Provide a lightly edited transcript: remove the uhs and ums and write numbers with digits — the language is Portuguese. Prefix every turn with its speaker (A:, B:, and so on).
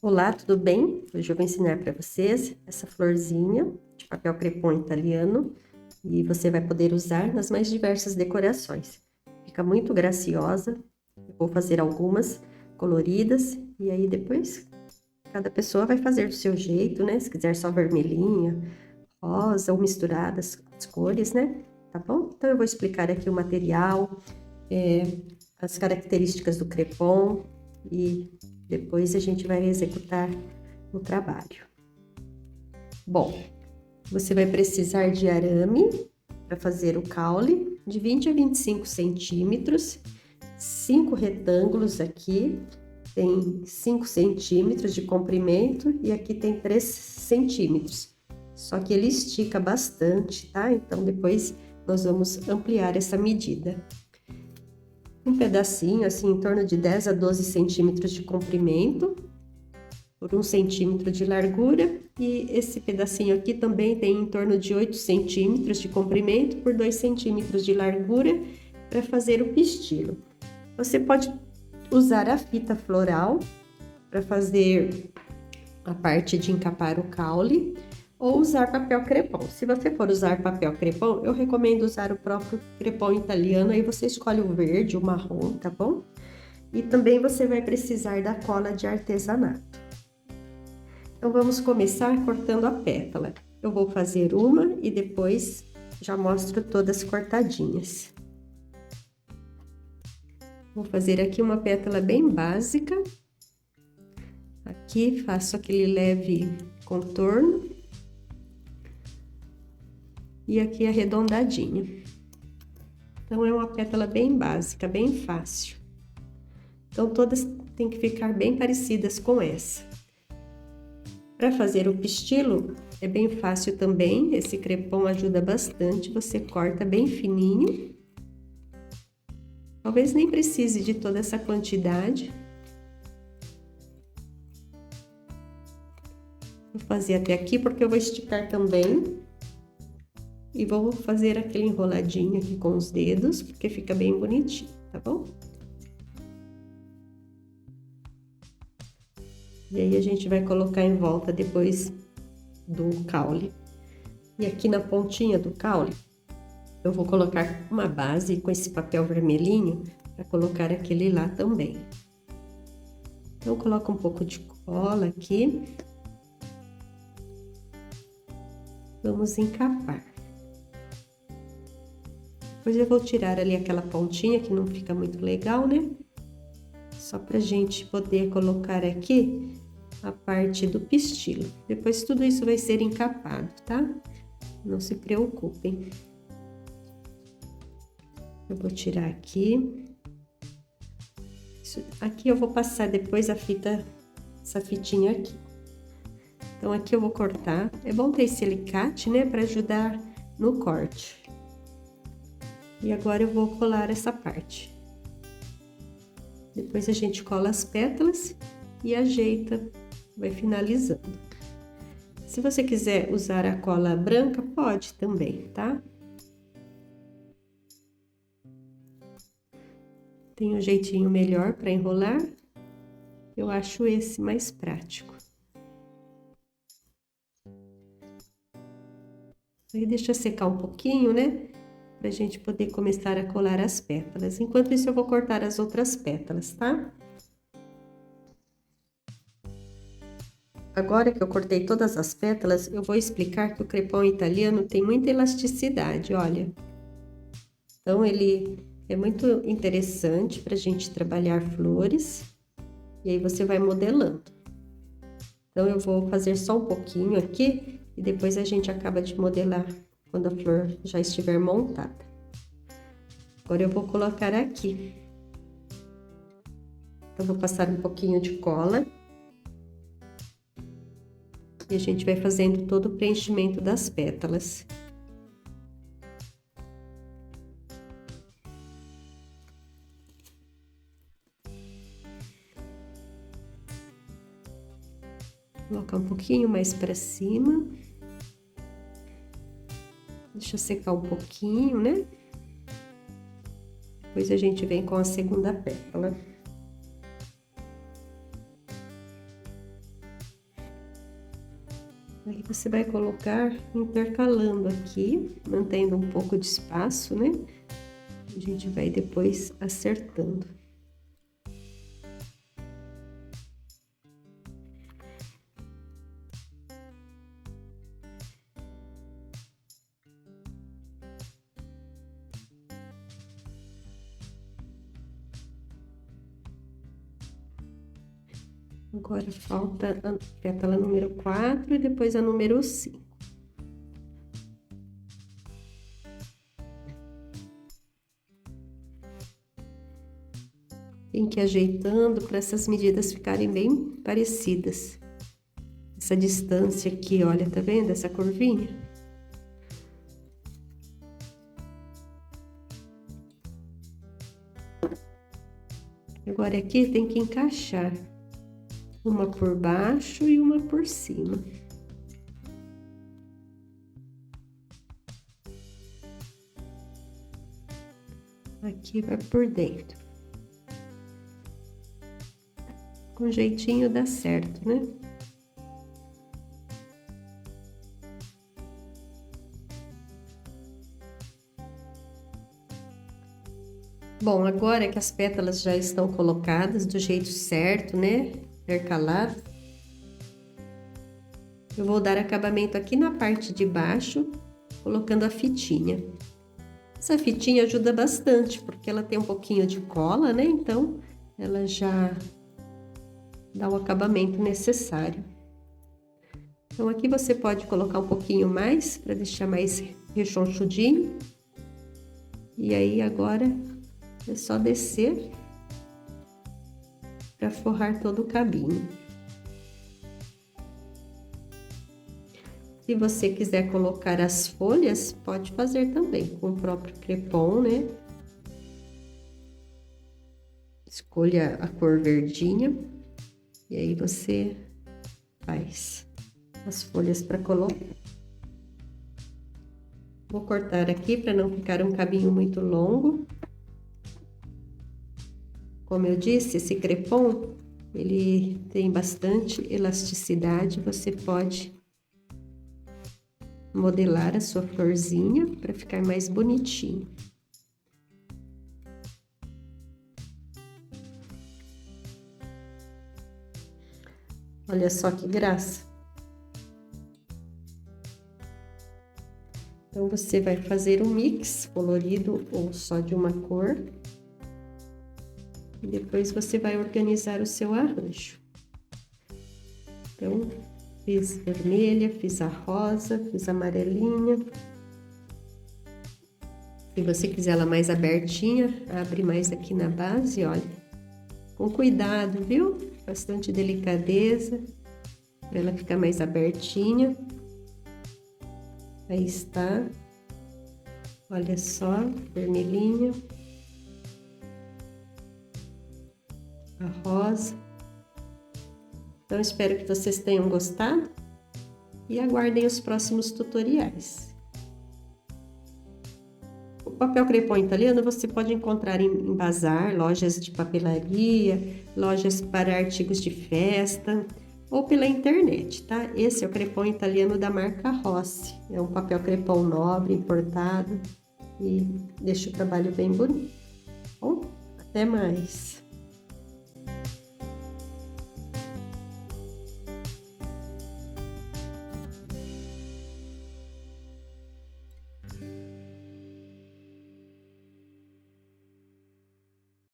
A: Olá, tudo bem? Hoje eu vou ensinar para vocês essa florzinha de papel crepom italiano e você vai poder usar nas mais diversas decorações. Fica muito graciosa. Eu vou fazer algumas coloridas e aí depois cada pessoa vai fazer do seu jeito, né? Se quiser só vermelhinha, rosa ou misturadas as cores, né? Tá bom? Então eu vou explicar aqui o material, as características do crepom e depois a gente vai executar o trabalho. Bom, você vai precisar de arame para fazer o caule de 20 a 25 centímetros, 5 retângulos aqui, tem 5 centímetros de comprimento e aqui tem 3 centímetros. Só que ele estica bastante, tá? Então depois nós vamos ampliar essa medida. Um pedacinho, assim, em torno de 10 a 12 centímetros de comprimento, por 1 centímetro de largura, e esse pedacinho aqui também tem em torno de 8 centímetros de comprimento, por 2 centímetros de largura, para fazer o pistilo. Você pode usar a fita floral para fazer a parte de encapar o caule, ou usar papel crepom. Se você for usar papel crepom, eu recomendo usar o próprio crepom italiano, aí você escolhe o verde, o marrom, tá bom? E também você vai precisar da cola de artesanato. Então vamos começar cortando a pétala. Eu vou fazer uma e depois já mostro todas cortadinhas. Vou fazer aqui uma pétala bem básica. Aqui faço aquele leve contorno. E aqui arredondadinho. Então, é uma pétala bem básica, bem fácil. Então, todas têm que ficar bem parecidas com essa. Para fazer o pistilo, é bem fácil também, esse crepom ajuda bastante, você corta bem fininho. Talvez nem precise de toda essa quantidade. Vou fazer até aqui, porque eu vou esticar também. E vou fazer aquele enroladinho aqui com os dedos, porque fica bem bonitinho, tá bom? E aí a gente vai colocar em volta depois do caule. E aqui na pontinha do caule, eu vou colocar uma base com esse papel vermelhinho, para colocar aquele lá também. Então, coloca um pouco de cola aqui. Vamos encapar. Depois eu vou tirar ali aquela pontinha que não fica muito legal, né? Só pra gente poder colocar aqui a parte do pistilo. Depois tudo isso vai ser encapado, tá? Não se preocupem. Eu vou tirar aqui. Aqui eu vou passar depois essa fitinha aqui. Então aqui eu vou cortar. É bom ter esse alicate, né? Pra ajudar no corte. E agora eu vou colar essa parte. Depois a gente cola as pétalas e ajeita, vai finalizando. Se você quiser usar a cola branca, pode também, tá? Tem um jeitinho melhor para enrolar. Eu acho esse mais prático. Aí deixa secar um pouquinho, né? Pra gente poder começar a colar as pétalas. Enquanto isso, eu vou cortar as outras pétalas, tá? Agora que eu cortei todas as pétalas, eu vou explicar que o crepom italiano tem muita elasticidade, olha. Então, ele é muito interessante pra gente trabalhar flores. E aí, você vai modelando. Então, eu vou fazer só um pouquinho aqui e depois a gente acaba de modelar quando a flor já estiver montada. Agora eu vou colocar aqui. Então, vou passar um pouquinho de cola. E a gente vai fazendo todo o preenchimento das pétalas. Vou colocar um pouquinho mais para cima. Deixa secar um pouquinho, né? Depois a gente vem com a segunda pétala. Aí você vai colocar intercalando aqui, mantendo um pouco de espaço, né? A gente vai depois acertando. Agora falta a pétala número 4 e depois a número 5. Tem que ir ajeitando para essas medidas ficarem bem parecidas. Essa distância aqui, olha, tá vendo essa curvinha? Agora aqui tem que encaixar. Uma por baixo e uma por cima. Aqui vai por dentro. Com jeitinho dá certo, né? Bom, agora que as pétalas já estão colocadas do jeito certo, né? Intercaladas. Eu vou dar acabamento aqui na parte de baixo, colocando a fitinha. Essa fitinha ajuda bastante, porque ela tem um pouquinho de cola, né? Então, ela já dá o acabamento necessário. Então, aqui você pode colocar um pouquinho mais, para deixar mais rechonchudinho. E aí, agora, é só descer para forrar todo o cabinho. Se você quiser colocar as folhas, pode fazer também com o próprio crepom, né? Escolha a cor verdinha e aí você faz as folhas para colocar. Vou cortar aqui para não ficar um cabinho muito longo. Como eu disse, esse crepom, ele tem bastante elasticidade, você pode modelar a sua florzinha para ficar mais bonitinho. Olha só que graça. Então, você vai fazer um mix colorido ou só de uma cor. E depois você vai organizar o seu arranjo. Então, fiz vermelha, fiz a rosa, fiz a amarelinha. Se você quiser ela mais abertinha, abre mais aqui na base, olha. Com cuidado, viu? Bastante delicadeza, para ela ficar mais abertinha. Aí está. Olha só, vermelhinha. A rosa. Então, espero que vocês tenham gostado e aguardem os próximos tutoriais. O papel crepom italiano você pode encontrar em bazar, lojas de papelaria, lojas para artigos de festa ou pela internet, tá? Esse é o crepom italiano da marca Rossi. É um papel crepom nobre, importado e deixa o trabalho bem bonito. Bom, até mais!